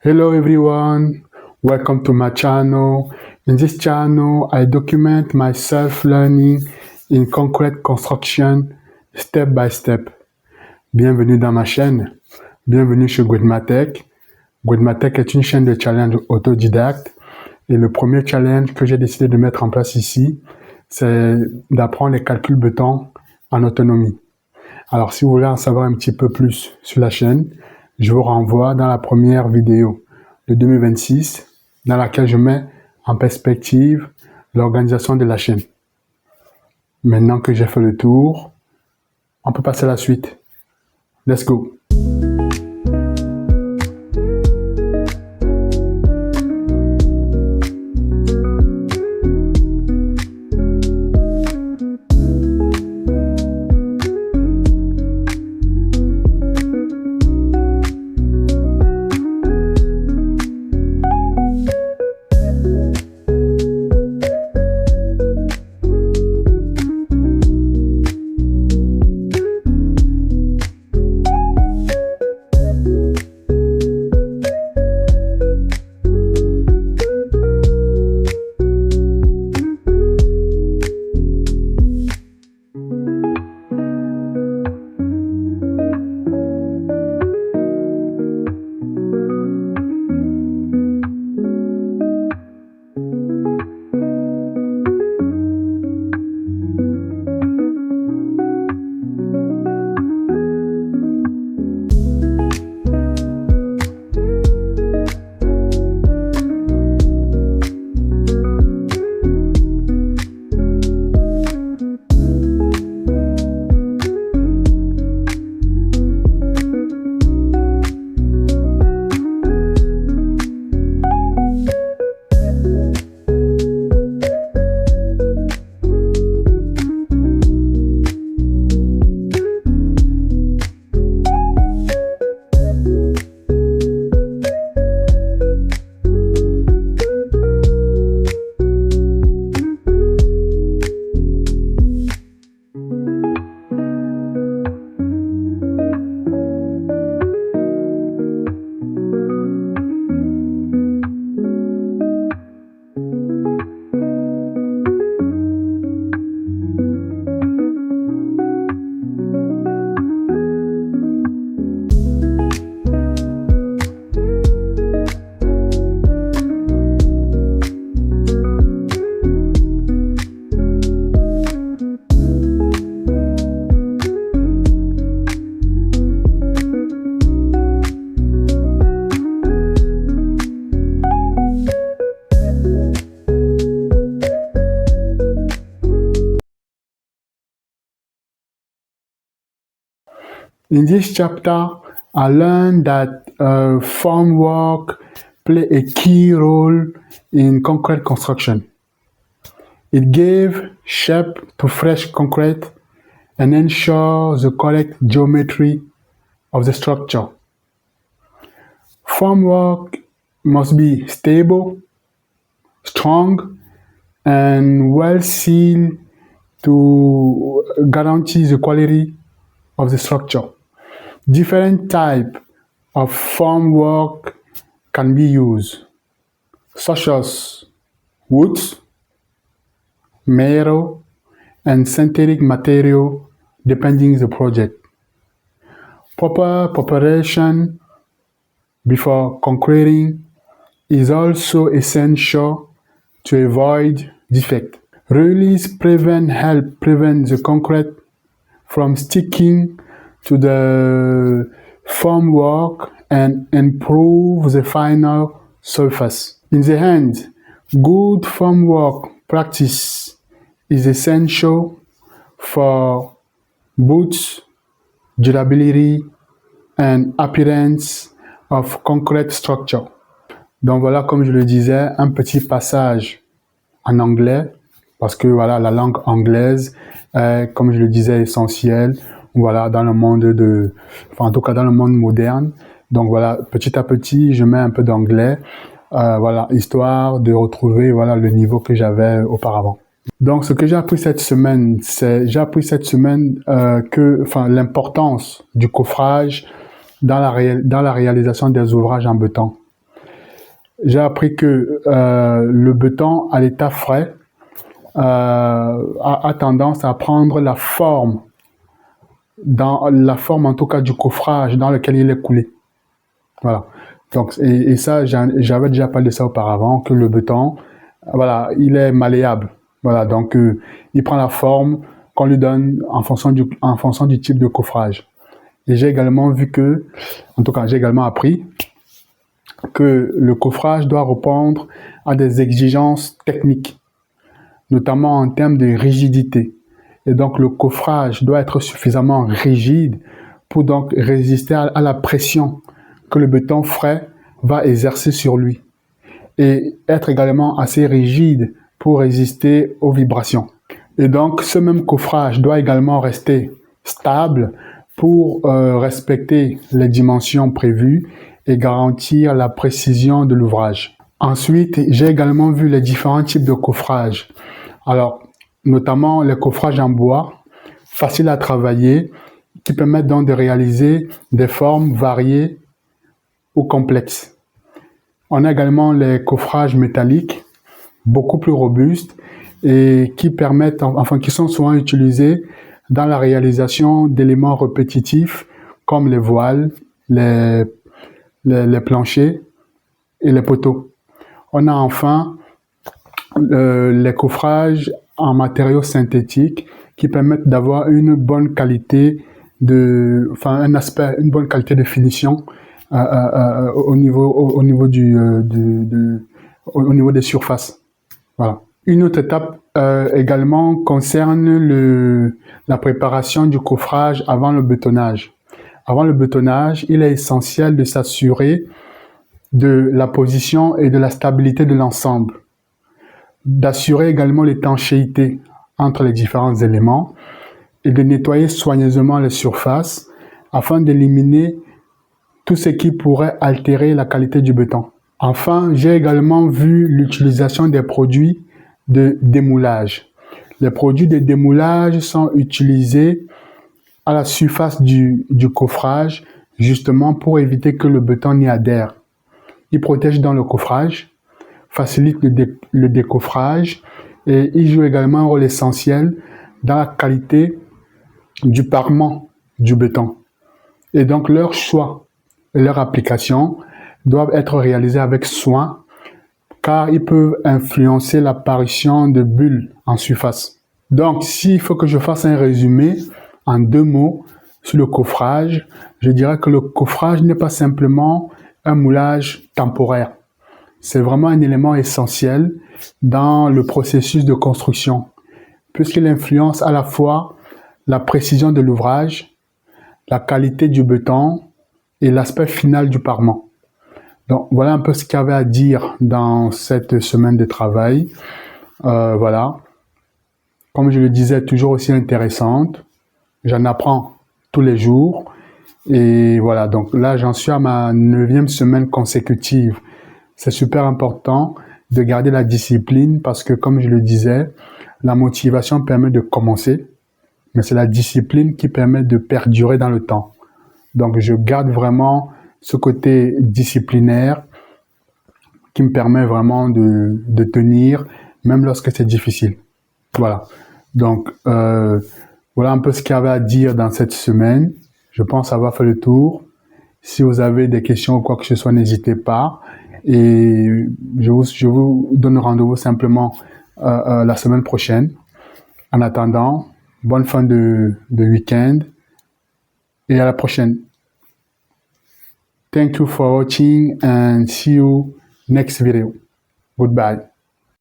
Hello everyone, welcome to my channel. In this channel, I document my self-learning in concrete construction step by step. Bienvenue dans ma chaîne, bienvenue chez Gwedmatech. Gwedmatech est une chaîne de challenge autodidacte et le premier challenge que j'ai décidé de mettre en place ici, c'est d'apprendre les calculs béton en autonomie. Alors si vous voulez en savoir un petit peu plus sur la chaîne, je vous renvoie dans la première vidéo de 2026 dans laquelle je mets en perspective l'organisation de la chaîne. Maintenant que j'ai fait le tour, on peut passer à la suite. Let's go! In this chapter, I learned that formwork play a key role in concrete construction. It gave shape to fresh concrete and ensures the correct geometry of the structure. Formwork must be stable, strong, and well sealed to guarantee the quality of the structure. Different types of formwork can be used, such as wood, metal, and synthetic material, depending on the project. Proper preparation before concreting is also essential to avoid defect. Release help prevent the concrete from sticking to the formwork and improve the final surface. In the end, good formwork practice is essential for both durability and appearance of concrete structure. Donc voilà, comme je le disais, un petit passage en anglais, parce que voilà, la langue anglaise est, comme je le disais, essentielle. Voilà, dans le monde en tout cas dans le monde moderne. Donc voilà, petit à petit, je mets un peu d'anglais, voilà, histoire de retrouver voilà le niveau que j'avais auparavant. Donc, ce que j'ai appris cette semaine, que l'importance du coffrage dans la réalisation des ouvrages en béton. j'ai appris que le béton à l'état frais a tendance à prendre la forme, en tout cas du coffrage dans lequel il est coulé. Voilà. Donc, et ça, j'avais déjà parlé de ça auparavant, que le béton, voilà, il est malléable. Voilà, donc il prend la forme qu'on lui donne en fonction du type de coffrage. Et j'ai également j'ai également appris que le coffrage doit répondre à des exigences techniques, notamment en termes de rigidité. Et donc le coffrage doit être suffisamment rigide pour donc résister à la pression que le béton frais va exercer sur lui, et être également assez rigide pour résister aux vibrations. Et donc ce même coffrage doit également rester stable pour respecter les dimensions prévues et garantir la précision de l'ouvrage. Ensuite, j'ai également vu les différents types de coffrage. Alors, notamment les coffrages en bois, faciles à travailler, qui permettent donc de réaliser des formes variées ou complexes. On a également les coffrages métalliques, beaucoup plus robustes et qui sont souvent utilisés dans la réalisation d'éléments répétitifs comme les voiles, les planchers et les poteaux. On a enfin les coffrages en matériaux synthétiques qui permettent d'avoir une bonne qualité une bonne qualité de finition au niveau des surfaces. Voilà. Une autre étape également concerne la préparation du coffrage avant le bétonnage. Avant le bétonnage, il est essentiel de s'assurer de la position et de la stabilité de l'ensemble, d'assurer également l'étanchéité entre les différents éléments et de nettoyer soigneusement les surfaces afin d'éliminer tout ce qui pourrait altérer la qualité du béton. Enfin, j'ai également vu l'utilisation des produits de démoulage. Les produits de démoulage sont utilisés à la surface du coffrage, justement pour éviter que le béton n'y adhère. Ils protègent dans le coffrage, facilitent le décoffrage et ils jouent également un rôle essentiel dans la qualité du parement du béton. Et donc leur choix et leur application doivent être réalisés avec soin, car ils peuvent influencer l'apparition de bulles en surface. Donc, s'il faut que je fasse un résumé en 2 mots sur le coffrage, je dirais que le coffrage n'est pas simplement un moulage temporaire. C'est vraiment un élément essentiel dans le processus de construction, puisqu'il influence à la fois la précision de l'ouvrage, la qualité du béton et l'aspect final du parement. Donc, voilà un peu ce qu'il y avait à dire dans cette semaine de travail. Voilà. Comme je le disais, toujours aussi intéressante. J'en apprends tous les jours. Et voilà, donc là, j'en suis à ma 9e semaine consécutive. C'est super important de garder la discipline parce que, comme je le disais, la motivation permet de commencer, mais c'est la discipline qui permet de perdurer dans le temps. Donc, je garde vraiment ce côté disciplinaire qui me permet vraiment de tenir, même lorsque c'est difficile. Voilà. Donc, voilà un peu ce qu'il y avait à dire dans cette semaine. Je pense avoir fait le tour. Si vous avez des questions ou quoi que ce soit, n'hésitez pas. Et je vous donne rendez-vous simplement la semaine prochaine. En attendant, bonne fin de week-end et à la prochaine. Thank you for watching and see you next video. Goodbye.